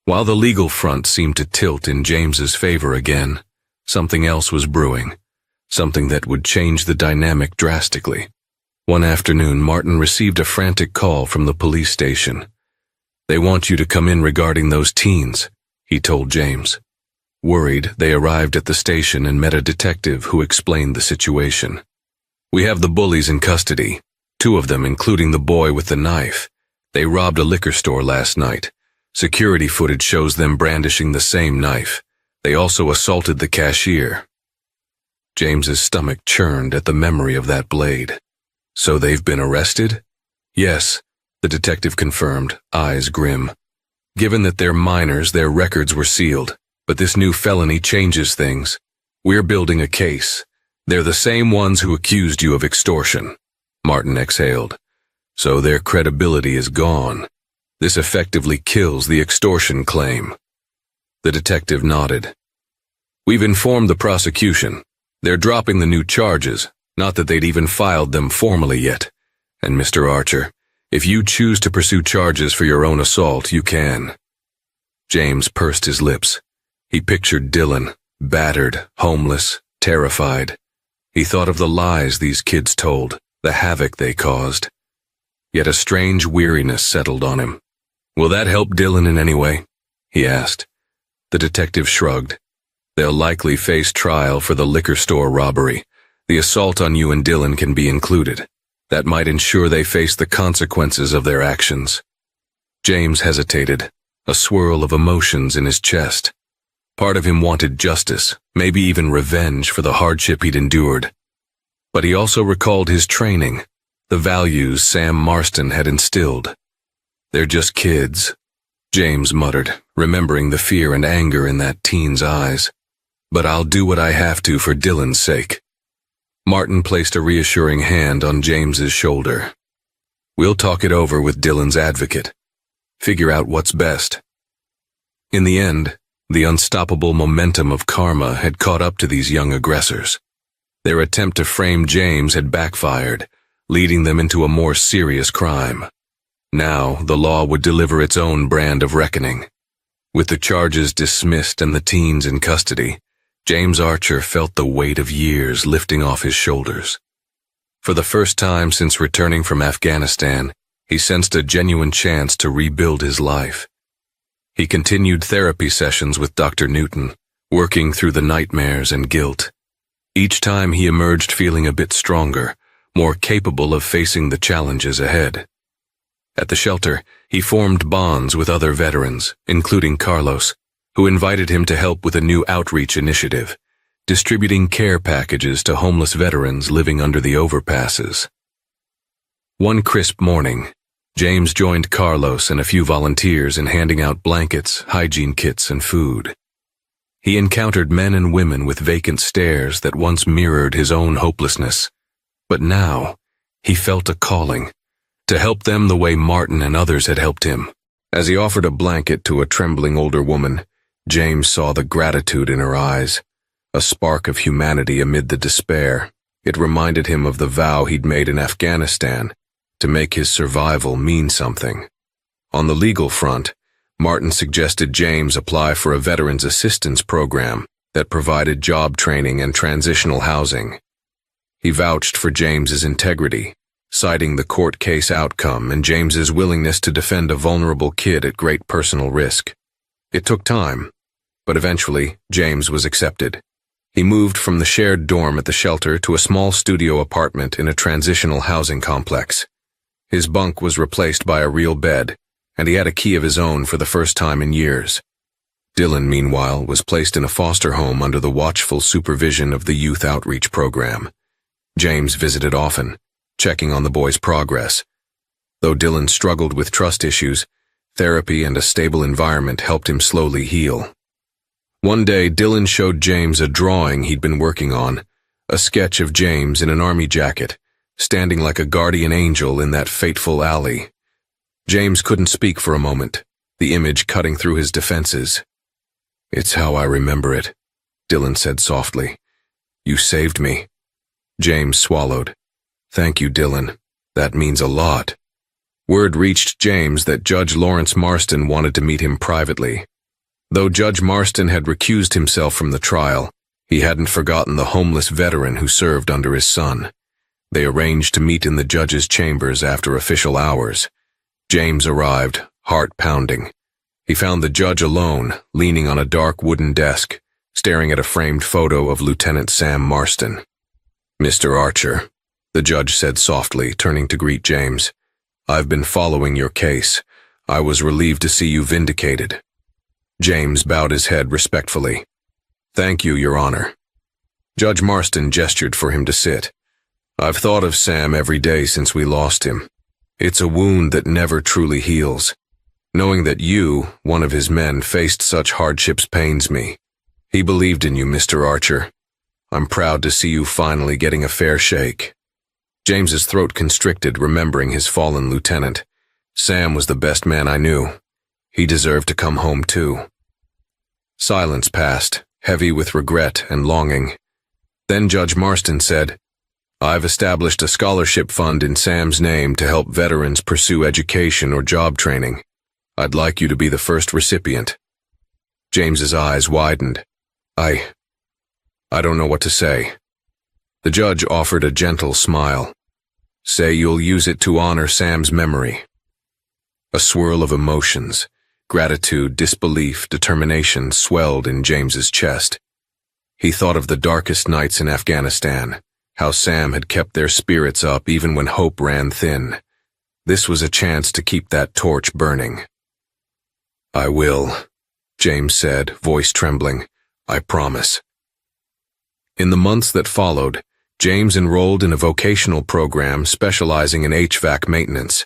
While the legal front seemed to tilt in James's favor again, something else was brewing, something that would change the dynamic drastically. One afternoon, Martin received a frantic call from the police station. They want you to come in regarding those teens, he told James. Worried, they arrived at the station and met a detective who explained the situation. We have the bullies in custody, 2 of them including the boy with the knife. They robbed a liquor store last night. Security footage shows them brandishing the same knife. They also assaulted the cashier. James's stomach churned at the memory of that blade. So they've been arrested? Yes, the detective confirmed, eyes grim. Given that they're minors, their records were sealed, but this new felony changes things. We're building a case. They're the same ones who accused you of extortion. Martin exhaled. So their credibility is gone. This effectively kills the extortion claim. The detective nodded. We've informed the prosecution. They're dropping the new charges, not that they'd even filed them formally yet. And Mr. Archer, if you choose to pursue charges for your own assault, you can. James pursed his lips. He pictured Dylan, battered, homeless, terrified. He thought of the lies these kids told, the havoc they caused. Yet a strange weariness settled on him. Will that help Dylan in any way? He asked. The detective shrugged. They'll likely face trial for the liquor store robbery. The assault on you and Dylan can be included. That might ensure they face the consequences of their actions. James hesitated, a swirl of emotions in his chest. Part of him wanted justice, maybe even revenge for the hardship he'd endured. But he also recalled his training, the values Sam Marston had instilled. They're just kids, James muttered, remembering the fear and anger in that teen's eyes. But I'll do what I have to for Dylan's sake. Martin placed a reassuring hand on James's shoulder. We'll talk it over with Dylan's advocate. Figure out what's best. In the end, the unstoppable momentum of karma had caught up to these young aggressors. Their attempt to frame James had backfired, leading them into a more serious crime. Now, the law would deliver its own brand of reckoning. With the charges dismissed and the teens in custody, James Archer felt the weight of years lifting off his shoulders. For the first time since returning from Afghanistan, he sensed a genuine chance to rebuild his life. He continued therapy sessions with Dr. Newton, working through the nightmares and guilt. Each time he emerged feeling a bit stronger, more capable of facing the challenges ahead. At the shelter, he formed bonds with other veterans, including Carlos, who invited him to help with a new outreach initiative, distributing care packages to homeless veterans living under the overpasses. One crisp morning, James joined Carlos and a few volunteers in handing out blankets, hygiene kits, and food. He encountered men and women with vacant stares that once mirrored his own hopelessness. But now, he felt a calling, to help them the way Martin and others had helped him. As he offered a blanket to a trembling older woman, James saw the gratitude in her eyes, a spark of humanity amid the despair. It reminded him of the vow he'd made in Afghanistan, to make his survival mean something. On the legal front, Martin suggested James apply for a Veterans Assistance Program that provided job training and transitional housing. He vouched for James's integrity, citing the court case outcome and James's willingness to defend a vulnerable kid at great personal risk. It took time, but eventually James was accepted. He moved from the shared dorm at the shelter to a small studio apartment in a transitional housing complex. His bunk was replaced by a real bed, and he had a key of his own for the first time in years. Dylan, meanwhile, was placed in a foster home under the watchful supervision of the Youth Outreach Program. James visited often, checking on the boy's progress. Though Dylan struggled with trust issues, therapy and a stable environment helped him slowly heal. One day, Dylan showed James a drawing he'd been working on, a sketch of James in an army jacket, standing like a guardian angel in that fateful alley. James couldn't speak for a moment, the image cutting through his defenses. "It's how I remember it," Dylan said softly. "You saved me." James swallowed. "Thank you, Dylan. That means a lot." Word reached James that Judge Lawrence Marston wanted to meet him privately. Though Judge Marston had recused himself from the trial, he hadn't forgotten the homeless veteran who served under his son. They arranged to meet in the judge's chambers after official hours. James arrived, heart pounding. He found the judge alone, leaning on a dark wooden desk, staring at a framed photo of Lieutenant Sam Marston. "Mr. Archer," the judge said softly, turning to greet James, "I've been following your case. I was relieved to see you vindicated." James bowed his head respectfully. "Thank you, Your Honor." Judge Marston gestured for him to sit. "I've thought of Sam every day since we lost him. It's a wound that never truly heals. Knowing that you, one of his men, faced such hardships pains me. He believed in you, Mr. Archer. I'm proud to see you finally getting a fair shake." James's throat constricted, remembering his fallen lieutenant. Sam was the best man I knew. He deserved to come home too. Silence passed, heavy with regret and longing. Then Judge Marston said, "I've established a scholarship fund in Sam's name to help veterans pursue education or job training. I'd like you to be the first recipient." James's eyes widened. I don't know what to say." The judge offered a gentle smile. "Say you'll use it to honor Sam's memory." A swirl of emotions, gratitude, disbelief, determination swelled in James's chest. He thought of the darkest nights in Afghanistan, how Sam had kept their spirits up even when hope ran thin. This was a chance to keep that torch burning. "I will," James said, voice trembling. "I promise." In the months that followed, James enrolled in a vocational program specializing in HVAC maintenance.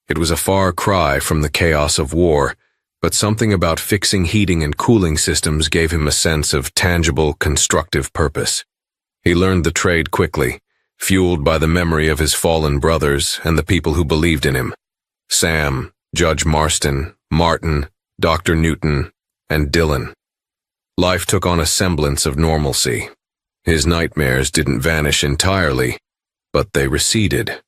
It was a far cry from the chaos of war, but something about fixing heating and cooling systems gave him a sense of tangible, constructive purpose. He learned the trade quickly, fueled by the memory of his fallen brothers and the people who believed in him. Sam, Judge Marston, Martin, Dr. Newton, and Dylan. Life took on a semblance of normalcy. His nightmares didn't vanish entirely, but they receded.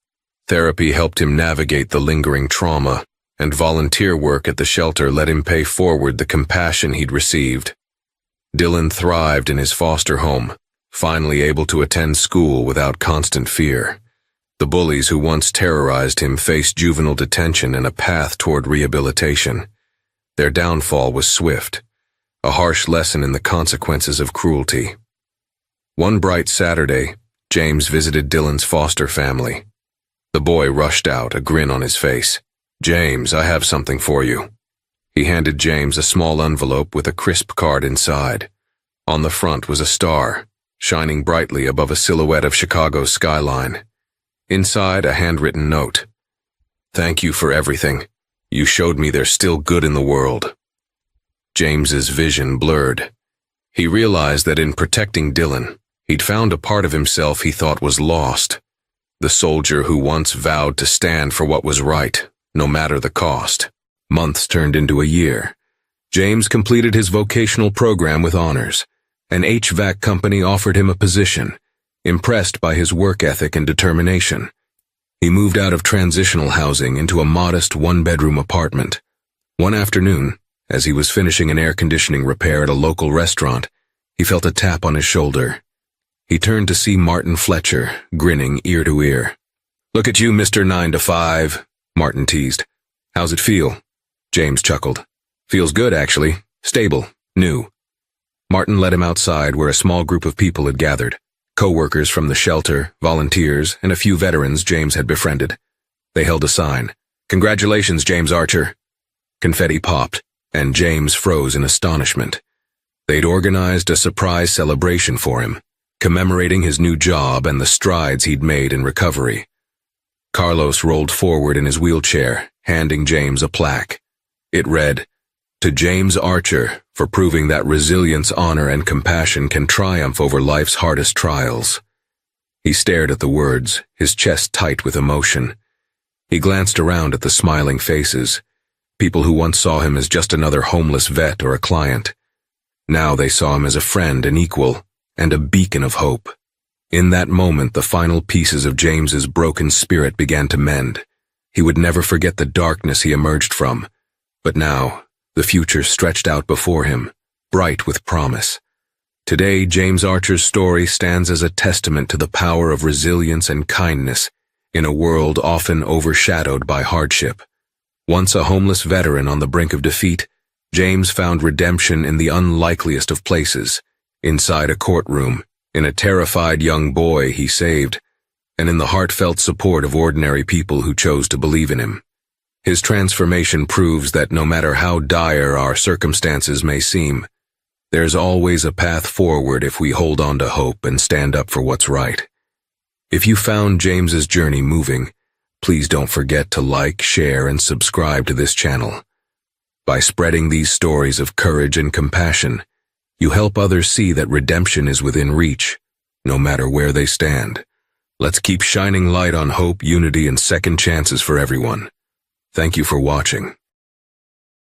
Therapy helped him navigate the lingering trauma, and volunteer work at the shelter let him pay forward the compassion he'd received. Dylan thrived in his foster home, finally able to attend school without constant fear. The bullies who once terrorized him faced juvenile detention and a path toward rehabilitation. Their downfall was swift, a harsh lesson in the consequences of cruelty. One bright Saturday, James visited Dylan's foster family. The boy rushed out, a grin on his face. "James, I have something for you." He handed James a small envelope with a crisp card inside. On the front was a star, shining brightly above a silhouette of Chicago's skyline. Inside, a handwritten note. "Thank you for everything. You showed me there's still good in the world." James's vision blurred. He realized that in protecting Dylan, he'd found a part of himself he thought was lost. The soldier who once vowed to stand for what was right, no matter the cost. Months turned into a year. James completed his vocational program with honors. An HVAC company offered him a position, impressed by his work ethic and determination. He moved out of transitional housing into a modest one-bedroom apartment. One afternoon, as he was finishing an air conditioning repair at a local restaurant, he felt a tap on his shoulder. He turned to see Martin Fletcher, grinning ear to ear. "Look at you, Mr. 9 to 5, Martin teased. "How's it feel?" James chuckled. "Feels good, actually. Stable. New." Martin led him outside where a small group of people had gathered. Co-workers from the shelter, volunteers, and a few veterans James had befriended. They held a sign. "Congratulations, James Archer." Confetti popped, and James froze in astonishment. They'd organized a surprise celebration for him, commemorating his new job and the strides he'd made in recovery. Carlos rolled forward in his wheelchair, handing James a plaque. It read, "To James Archer, for proving that resilience, honor, and compassion can triumph over life's hardest trials." He stared at the words, his chest tight with emotion. He glanced around at the smiling faces, people who once saw him as just another homeless vet or a client. Now they saw him as a friend, an equal, and a beacon of hope. In that moment, the final pieces of James's broken spirit began to mend. He would never forget the darkness he emerged from. But now, the future stretched out before him, bright with promise. Today, James Archer's story stands as a testament to the power of resilience and kindness in a world often overshadowed by hardship. Once a homeless veteran on the brink of defeat, James found redemption in the unlikeliest of places, inside a courtroom, in a terrified young boy he saved, and in the heartfelt support of ordinary people who chose to believe in him. His transformation proves that no matter how dire our circumstances may seem, there's always a path forward if we hold on to hope and stand up for what's right. If you found James's journey moving, please don't forget to like, share, and subscribe to this channel. By spreading these stories of courage and compassion, you help others see that redemption is within reach, no matter where they stand. Let's keep shining light on hope, unity, and second chances for everyone. Thank you for watching.